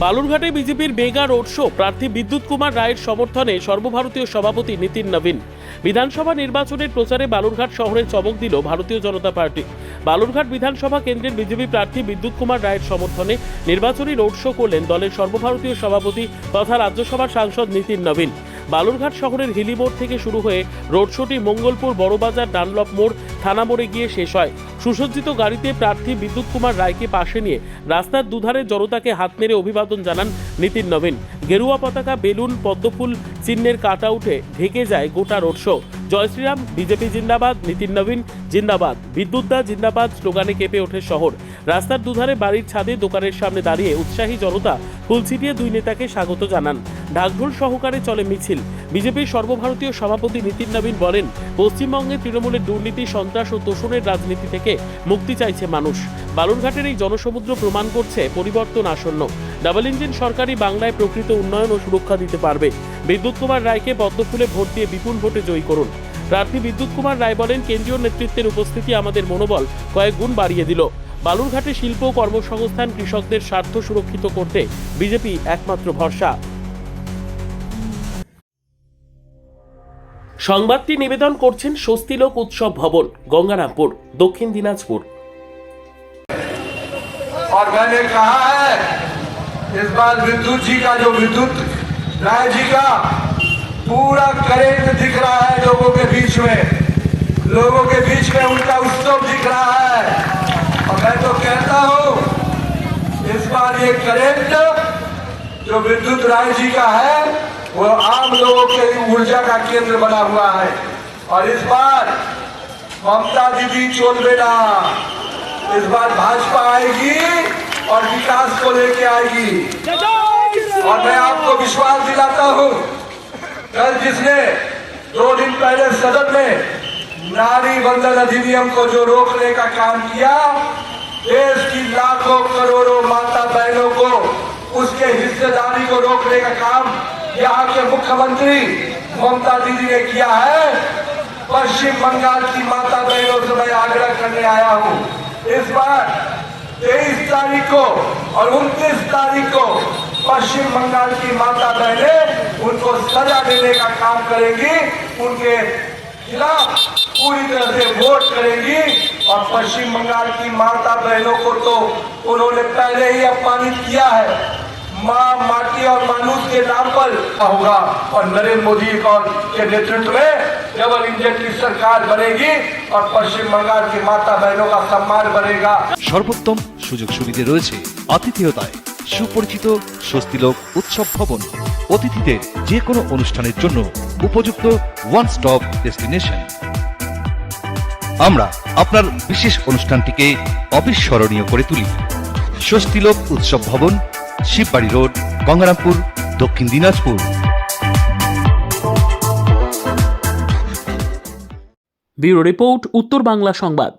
বালুরঘাটে বিজেপির mega road show, প্রার্থী বিদ্যুৎ কুমার রায়ের সমর্থনে সর্বভারতীয় সভাপতি নীতিন নবীন। বিধানসভা নির্বাচনের প্রচারে বালুরঘাট শহরে চমক দিল ভারতীয় জনতা পার্টি। বালুরঘাট বিধানসভা কেন্দ্রের বিজেপি প্রার্থী বিদ্যুৎ কুমার রায়ের সমর্থনে নির্বাচনী রোড শো করলেন দলের সর্বভারতীয় সভাপতি তথা রাজ্যসভার সাংসদ নীতিন নবীন। বালুরঘাট শহরের হিলি মোড় থেকে শুরু হয়ে রোড শোটি মঙ্গলপুর বড়বাজার ডানলপ মোড় থানা মোড়ে গিয়ে শেষ হয়। সুসজ্জিত গাড়িতে প্রার্থী বিদ্যুৎ কুমার রায়কে পাশে নিয়ে রাস্তার দুধারে জনতাকে হাত নেড়ে অভিবাদন জানান নীতিন নবীন। গেরুয়া পতাকা, বেলুন, পদ্মফুল চিহ্নের কাটআউটে ঢেকে যায় গোটা রোড শো। জয় শ্রীরাম, বিজেপি জিন্দাবাদ, নীতিন নবীন জিন্দাবাদ, বিদ্যুৎ দা জিন্দাবাদ স্লোগানে কেঁপে ওঠে শহর। রাস্তার দুধারে বাড়ির ছাদে দোকানের সামনে দাঁড়িয়ে উৎসাহী জনতা ফুল ছিটিয়ে দুই নেতাকে স্বাগত জানান। ঢাকঢোল সহকারে চলে মিছিল। বিজেপির সর্বভারতীয় সভাপতি নীতিন নবীন বলেন, পশ্চিমবঙ্গে তৃণমূলের দুর্নীতি, সন্ত্রাস ও তোষণের রাজনীতি থেকে মুক্তি চাইছে মানুষ। বালুরঘাটের এই জনসমুদ্র প্রমাণ করছে পরিবর্তন আসন্ন। ডাবল ইঞ্জিন সরকারি বাংলায় প্রকৃত উন্নয়ন ও সুরক্ষা দিতে পারবে। বিদ্যুৎ কুমার রায়কে পদ্মফুলে ভোট দিয়ে বিপুল ভোটে জয়ী করুন। প্রার্থী বিদ্যুৎ কুমার রায় বলেন, কেন্দ্রীয় নেতৃত্বের উপস্থিতি আমাদের মনোবল কয়েক গুণ বাড়িয়ে দিল। বালুরঘাটে শিল্প, কর্মসংস্থান, কৃষকদের স্বার্থ সুরক্ষিত করতে বিজেপি একমাত্র ভরসা। সংবাদটি নিবেদন করছেন স্বস্তিলোক উৎসব ভবন, গঙ্গারামপুর, দক্ষিণ দিনাজপুর। और मैंने कहा है इस बार विद्युत जी का, जो विद्युत राय जी का पूरा करेंट दिख रहा है लोगों के बीच में उनका उत्सव दिख रहा है। और मैं तो कहता हूँ इस बार ये करेंट जो विद्युत राय जी का है वो आम लोगों के ऊर्जा का केंद्र बना हुआ है। और इस बार ममता दीदी चोल बेटा, इस बार भाजपा आएगी और विकास को लेके आएगी। और मैं आपको विश्वास दिलाता हूं, कल जिसने 2 दिन पहले सदन में नारी बंधन अधिनियम को जो रोकने का काम किया, देश की लाखों करोड़ों माता बहनों को उसके हिस्सेदारी को रोकने का काम यहाँ के मुख्यमंत्री ममता दीदी ने किया है। पश्चिम बंगाल की माता बहनों से मैं आग्रह करने आया हूँ, इस बार 23 तारीख को और 29 तारीख को पश्चिम बंगाल की माता बहनें उनको सजा देने का काम करेंगी, उनके खिलाफ पूरी तरह से वोट करेंगी। और पश्चिम बंगाल की माता बहनों को तो उन्होंने पहले ही अपमानित किया है। माँ, माटी और मानुष के नाम पर होगा। और नरेंद्र मोदी के नेतृत्व में डबल इंजन की सरकार बनेगी और पश्चिम बंगाल की माता बहनों का सम्मान बढ़ेगा। সর্বোত্তম সুযোগ সুবিধা রয়েছে আতিথেয়তায়। সুপরিচিত স্বস্তিলোক উৎসব ভবন, অতিথিদের যে কোনো অনুষ্ঠানের জন্য উপযুক্ত ওয়ান স্টপ ডেস্টিনেশন। আমরা আপনার বিশেষ অনুষ্ঠানটিকে অবিস্মরণীয় করে তুলি। স্বস্তিলোক উৎসব ভবন, শিববাড়ি রোড, গঙ্গারামপুর, দক্ষিণ দিনাজপুর। ব্যুরো রিপোর্ট, উত্তর বাংলা সংবাদ।